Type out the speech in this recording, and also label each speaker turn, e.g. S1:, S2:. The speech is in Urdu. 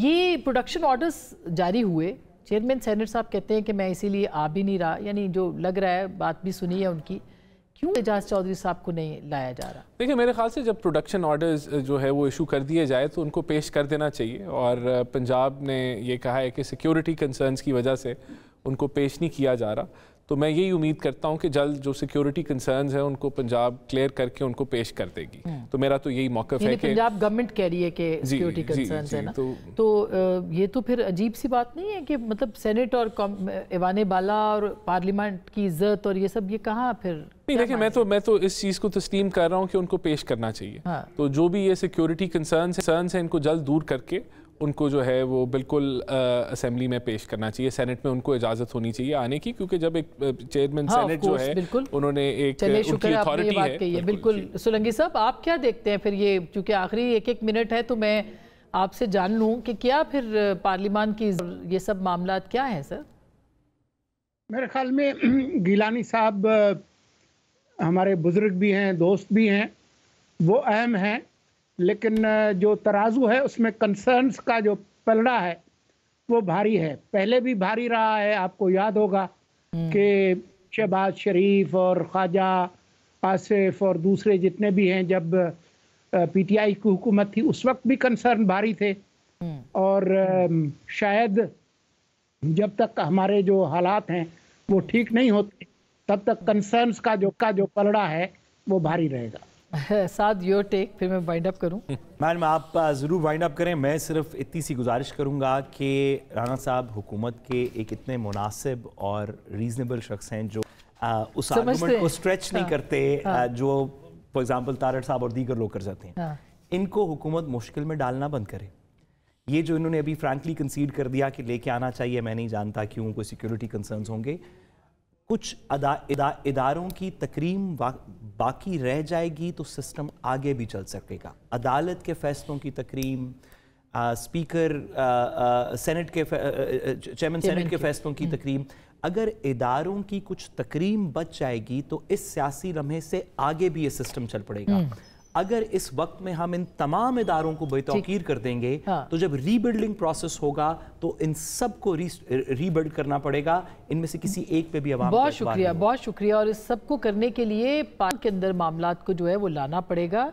S1: یہ پروڈکشن آرڈرز جاری ہوئے، چیئرمین سینٹ صاحب کہتے ہیں کہ میں اسی لیے آ بھی نہیں رہا، یعنی جو لگ رہا ہے بات بھی سنی ہے ان کی، کیوں اعجاز چودھری صاحب کو نہیں لایا جا رہا؟
S2: دیکھیں میرے خیال سے جب پروڈکشن آرڈرز جو ہے وہ ایشو کر دیے جائے تو ان کو پیش کر دینا چاہیے، اور پنجاب نے یہ کہا ہے کہ سیکیورٹی کنسرنز کی وجہ سے ان کو پیش نہیں کیا جا رہا، تو میں یہی امید کرتا ہوں کہ جلد جو سیکیورٹی کنسرنز ہیں ان کو پنجاب کلیئر کر کے ان کو پیش کر دے گی۔ تو میرا تو یہی موقف ہے کہ
S1: پنجاب گورنمنٹ کہہ رہی ہے کہ سیکیورٹی کنسرنز ہے نا، تو یہ تو پھر عجیب سی بات نہیں ہے کہ مطلب سینٹ اور ایوان بالا اور پارلیمنٹ کی عزت اور یہ سب، یہ کہاں پھر؟
S2: نہیں دیکھیں میں تو اس چیز کو تسلیم کر رہا ہوں کہ ان کو پیش کرنا چاہیے، تو جو بھی یہ سیکیورٹی کنسرنز ہیں ان کو جلد دور کر کے ان کو جو ہے وہ بالکل اسمبلی میں پیش کرنا چاہیے، سینٹ میں ان کو اجازت ہونی چاہیے آنے کی، کیونکہ جب ایک چیئرمین سینٹ جو ہے انہوں نے ایک ان کی اتھارٹی ہے۔
S1: بالکل سولنگی صاحب آپ کیا دیکھتے ہیں پھر یہ، چونکہ آخری ایک منٹ ہے تو میں آپ سے جان لوں کہ کیا پھر پارلیمان کی یہ سب معاملات کیا ہیں سر؟
S3: میرے خیال میں گیلانی صاحب ہمارے بزرگ بھی ہیں، دوست بھی ہیں، وہ اہم ہیں، لیکن جو ترازو ہے اس میں کنسرنز کا جو پلڑا ہے وہ بھاری ہے، پہلے بھی بھاری رہا ہے۔ آپ کو یاد ہوگا کہ شہباز شریف اور خواجہ آصف اور دوسرے جتنے بھی ہیں، جب پی ٹی آئی کی حکومت تھی اس وقت بھی کنسرن بھاری تھے، اور شاید جب تک ہمارے جو حالات ہیں وہ ٹھیک نہیں ہوتے تب تک کنسرنز کا جو پلڑا ہے وہ بھاری رہے گا۔
S1: ساتھ یور ٹیک، پھر میں وائنڈ اپ کروں۔
S4: میم آپ ضرور وائنڈ اپ کریں، میں صرف اتنی سی گزارش کروں گا کہ رانا صاحب حکومت کے ایک اتنے مناسب اور ریزنیبل شخص ہیں جو اس آرگومنٹ کو سٹریچ نہیں کرتے جو فار ایگزامپل طارق صاحب اور دیگر لوگ کر جاتے ہیں۔ ان کو حکومت مشکل میں ڈالنا بند کرے۔ یہ جو انہوں نے ابھی فرینکلی کنسیڈ کر دیا کہ لے کے آنا چاہیے، میں نہیں جانتا کیوں، کوئی سیکیورٹی کنسرنز ہوں گے، کچھ اداروں کی تکریم باقی رہ جائے گی تو سسٹم آگے بھی چل سکے گا۔ عدالت کے فیصلوں کی تکریم، اسپیکر سینٹ کے چیئرمین سینٹ کے فیصلوں کی تکریم، اگر اداروں کی کچھ تکریم بچ جائے گی تو اس سیاسی لمحے سے آگے بھی یہ سسٹم چل پڑے گا۔ اگر اس وقت میں ہم ان تمام اداروں کو بے توقیر کر دیں گے تو جب ری بلڈنگ پروسیس ہوگا تو ان سب کو ری بلڈ کرنا پڑے گا، ان میں سے کسی ایک پہ بھی عوام
S1: بہت شکریہ، بہت شکریہ، اور اس سب کو کرنے کے لیے پارلیمنٹ کے اندر معاملات کو جو ہے وہ لانا پڑے گا۔